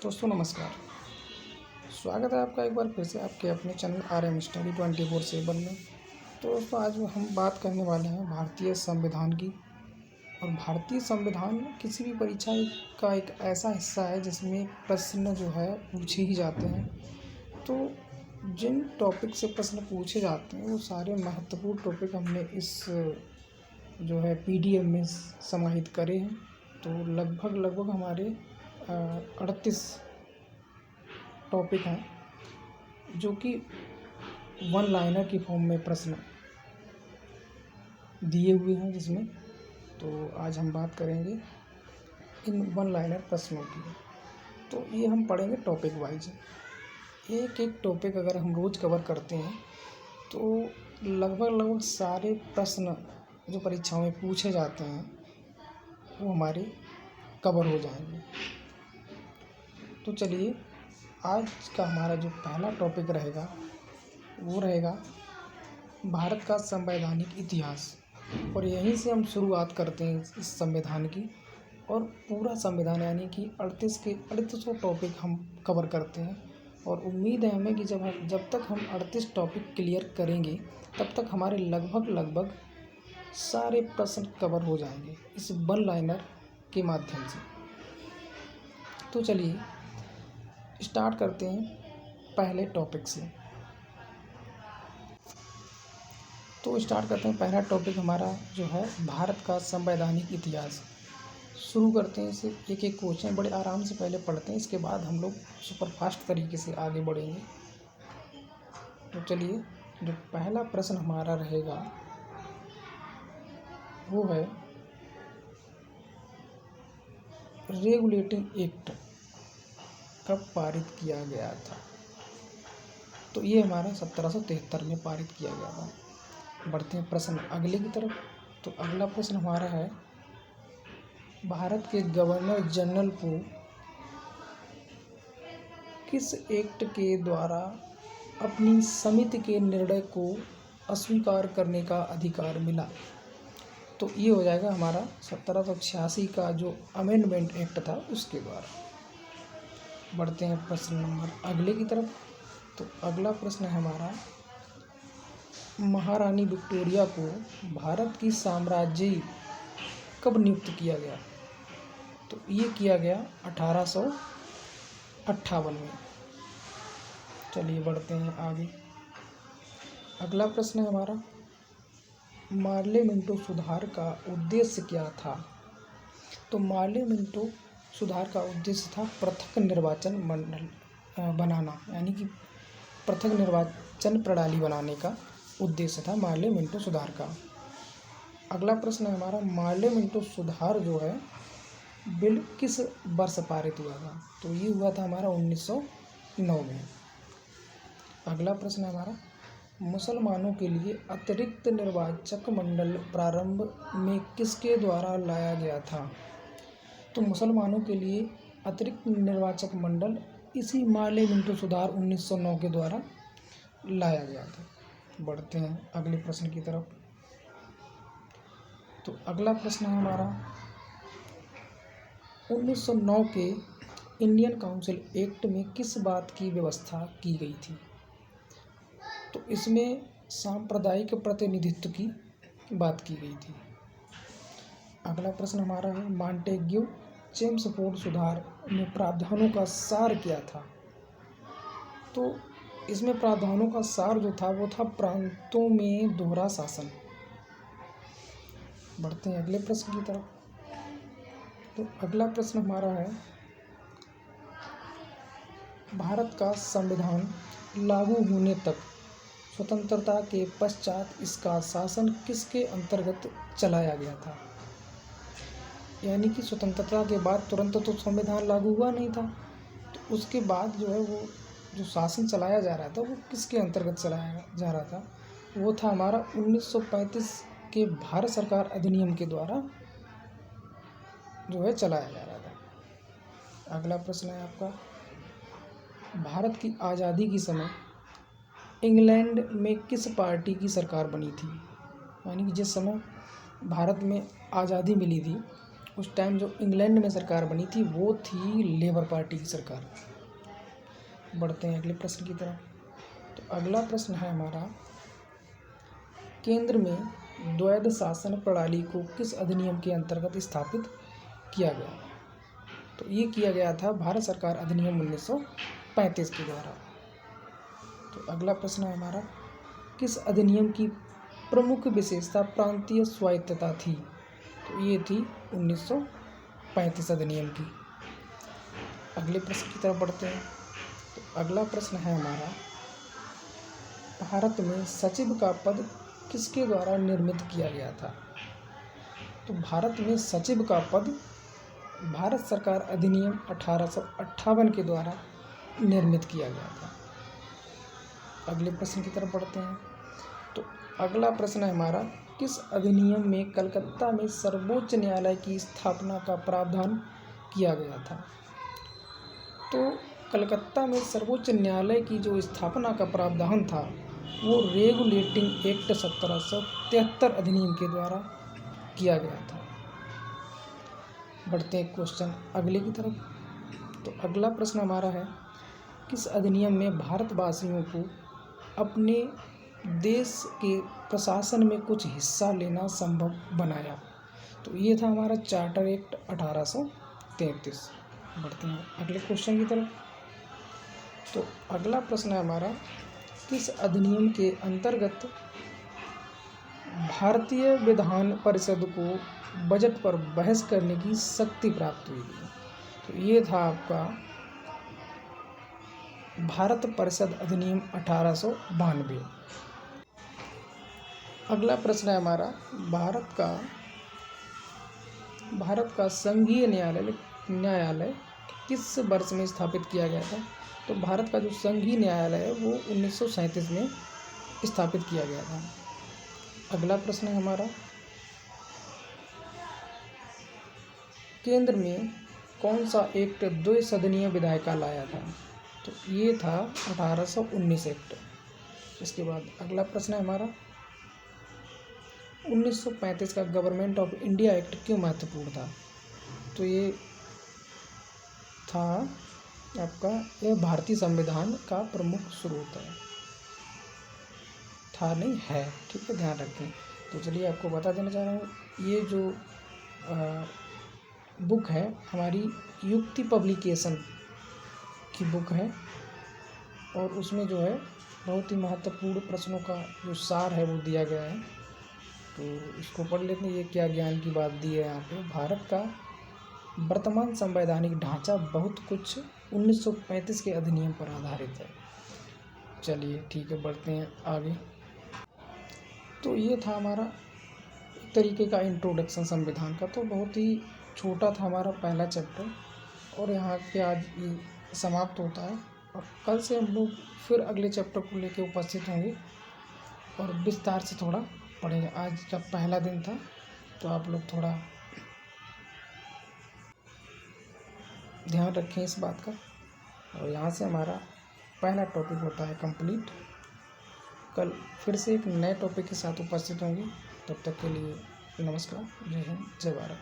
दोस्तों नमस्कार। स्वागत है आपका एक बार फिर से आपके अपने चैनल RM स्टडी 24/7 में। तो दोस्तों आज हम बात करने वाले हैं भारतीय संविधान की। और भारतीय संविधान किसी भी परीक्षा का एक ऐसा हिस्सा है जिसमें प्रश्न जो है पूछे ही जाते हैं। तो जिन टॉपिक से प्रश्न पूछे जाते हैं वो सारे महत्वपूर्ण टॉपिक हमने इस जो है PDF में समाहित करे हैं। तो लगभग हमारे 38 टॉपिक हैं जो कि वन लाइनर की फॉर्म में प्रश्न दिए हुए हैं जिसमें। तो आज हम बात करेंगे इन वन लाइनर प्रश्नों की। तो ये हम पढ़ेंगे टॉपिक वाइज। एक एक टॉपिक अगर हम रोज़ कवर करते हैं तो लगभग सारे प्रश्न जो परीक्षाओं में पूछे जाते हैं वो हमारे कवर हो जाएंगे। तो चलिए आज का हमारा जो पहला टॉपिक रहेगा वो रहेगा भारत का संवैधानिक इतिहास। और यहीं से हम शुरुआत करते हैं इस संविधान की। और पूरा संविधान यानी कि 38 टॉपिक हम कवर करते हैं। और उम्मीद है हमें कि जब तक हम 38 टॉपिक क्लियर करेंगे तब तक हमारे लगभग सारे प्रश्न कवर हो जाएंगे इस वन लाइनर के माध्यम से। तो चलिए स्टार्ट करते हैं पहले टॉपिक से। तो स्टार्ट करते हैं पहला टॉपिक हमारा जो है भारत का संवैधानिक इतिहास। शुरू करते हैं इसे एक एक क्वेश्चन बड़े आराम से पहले पढ़ते हैं, इसके बाद हम लोग सुपर फास्ट तरीके से आगे बढ़ेंगे। तो चलिए जो पहला प्रश्न हमारा रहेगा वो है रेगुलेटिंग एक्ट कब पारित किया गया था। तो ये हमारा 1773 में पारित किया गया था। बढ़ते हैं प्रश्न अगले की तरफ। तो अगला प्रश्न हमारा है भारत के गवर्नर जनरल को किस एक्ट के द्वारा अपनी समिति के निर्णय को अस्वीकार करने का अधिकार मिला। तो ये हो जाएगा हमारा 1786 का जो अमेंडमेंट एक्ट था उसके द्वारा। बढ़ते हैं प्रश्न नंबर अगले की तरफ। तो अगला प्रश्न है हमारा महारानी विक्टोरिया को भारत की साम्राज्यी कब नियुक्त किया गया। तो ये किया गया 1858 में। चलिए बढ़ते हैं आगे। अगला प्रश्न है हमारा मार्ले मिंटो सुधार का उद्देश्य क्या था। तो मार्ले मिंटो सुधार का उद्देश्य था पृथक निर्वाचन मंडल बनाना, यानी कि पृथक निर्वाचन प्रणाली बनाने का उद्देश्य था मार्ले मिंटो सुधार का। अगला प्रश्न है हमारा मार्ले मिंटो सुधार जो है बिल किस वर्ष पारित हुआ था। तो ये हुआ था हमारा 1909 में। अगला प्रश्न है हमारा मुसलमानों के लिए अतिरिक्त निर्वाचक मंडल प्रारंभ में किसके द्वारा लाया गया था। तो मुसलमानों के लिए अतिरिक्त निर्वाचक मंडल इसी मार्ले मिंटो सुधार 1909 के द्वारा लाया गया था। बढ़ते हैं अगले प्रश्न की तरफ। तो अगला प्रश्न है हमारा 1909 के इंडियन काउंसिल एक्ट में किस बात की व्यवस्था की गई थी। तो इसमें सांप्रदायिक प्रतिनिधित्व की बात की गई थी। अगला प्रश्न हमारा है मॉन्टेग्यू चेम्सफोर्ड सुधार में प्रावधानों का सार क्या था। तो इसमें प्रावधानों का सार जो था वो था प्रांतों में दोहरा शासन। बढ़ते हैं अगले प्रश्न की तरफ। तो अगला प्रश्न हमारा है भारत का संविधान लागू होने तक स्वतंत्रता के पश्चात इसका शासन किसके अंतर्गत चलाया गया था। यानी कि स्वतंत्रता के बाद तुरंत तो संविधान लागू हुआ नहीं था, तो उसके बाद जो है वो जो शासन चलाया जा रहा था वो किसके अंतर्गत चलाया जा रहा था। वो था हमारा 1935 के भारत सरकार अधिनियम के द्वारा जो है चलाया जा रहा था। अगला प्रश्न है आपका भारत की आज़ादी के समय इंग्लैंड में किस पार्टी की सरकार बनी थी। यानी कि जिस समय भारत में आज़ादी मिली थी उस टाइम जो इंग्लैंड में सरकार बनी थी वो थी लेबर पार्टी की सरकार। बढ़ते हैं अगले प्रश्न की तरफ। तो अगला प्रश्न है हमारा, केंद्र में द्वैध शासन प्रणाली को किस अधिनियम के अंतर्गत स्थापित किया गया? तो ये किया गया था भारत सरकार अधिनियम 1935 के द्वारा। तो अगला प्रश्न है हमारा, किस अधिनियम की प्रमुख विशेषता प्रांतीय स्वायत्तता थी? तो ये थी 1935 अधिनियम की। अगले प्रश्न की तरफ बढ़ते हैं। तो अगला प्रश्न है हमारा, भारत में सचिव का पद किसके द्वारा निर्मित किया गया था? तो भारत में सचिव का पद भारत सरकार अधिनियम 1858 के द्वारा निर्मित किया गया था। अगले प्रश्न की तरफ बढ़ते हैं। तो अगला प्रश्न है हमारा, किस अधिनियम में कलकत्ता में सर्वोच्च न्यायालय की स्थापना का प्रावधान किया गया था? तो कलकत्ता में सर्वोच्च न्यायालय की जो स्थापना का प्रावधान था वो रेगुलेटिंग एक्ट 1773 अधिनियम के द्वारा किया गया था। बढ़ते हैं क्वेश्चन अगले की तरफ। तो अगला प्रश्न हमारा है, किस अधिनियम में भारतवासियों को अपने देश के प्रशासन में कुछ हिस्सा लेना संभव बनाया? तो ये था हमारा चार्टर एक्ट 1833। बढ़ते हैं अगले क्वेश्चन की तरफ। तो अगला प्रश्न है हमारा, किस अधिनियम के अंतर्गत भारतीय विधान परिषद को बजट पर बहस करने की शक्ति प्राप्त हुई थी? तो ये था आपका भारत परिषद अधिनियम 1892। अगला प्रश्न है हमारा, भारत का संघीय न्यायालय किस वर्ष में स्थापित किया गया था? तो भारत का जो संघीय न्यायालय है वो 1937 में स्थापित किया गया था। अगला प्रश्न है हमारा, केंद्र में कौन सा एक्ट द्विसदनीय विधायिका लाया था? तो ये था 1819 एक्ट। इसके बाद अगला प्रश्न है हमारा, 1935 का गवर्नमेंट ऑफ इंडिया एक्ट क्यों महत्वपूर्ण था? तो ये था आपका, यह भारतीय संविधान का प्रमुख स्रोत है। था नहीं है, ठीक है, ध्यान रखें। तो चलिए आपको बता देना चाह रहा हूँ, ये जो बुक है हमारी युक्ति पब्लिकेशन की बुक है और उसमें जो है बहुत ही महत्वपूर्ण प्रश्नों का जो सार है वो दिया गया है। तो इसको पढ़ लेते हैं। ये क्या ज्ञान की बात दी है यहाँ पे, भारत का वर्तमान संवैधानिक ढांचा बहुत कुछ 1935 के अधिनियम पर आधारित है। चलिए ठीक है, बढ़ते हैं आगे। तो ये था हमारा एक तरीके का इंट्रोडक्शन संविधान का। तो बहुत ही छोटा था हमारा पहला चैप्टर और यहाँ पे आज ये समाप्त होता है और कल से हम लोग फिर अगले चैप्टर को लेके उपस्थित होंगे और विस्तार से थोड़ा पढ़ेंगे। आज का पहला दिन था तो आप लोग थोड़ा ध्यान रखें इस बात का। और यहाँ से हमारा पहला टॉपिक होता है कंप्लीट। कल फिर से एक नए टॉपिक के साथ उपस्थित होंगे। तब तक के लिए नमस्कार, जय हिंद, जय भारत।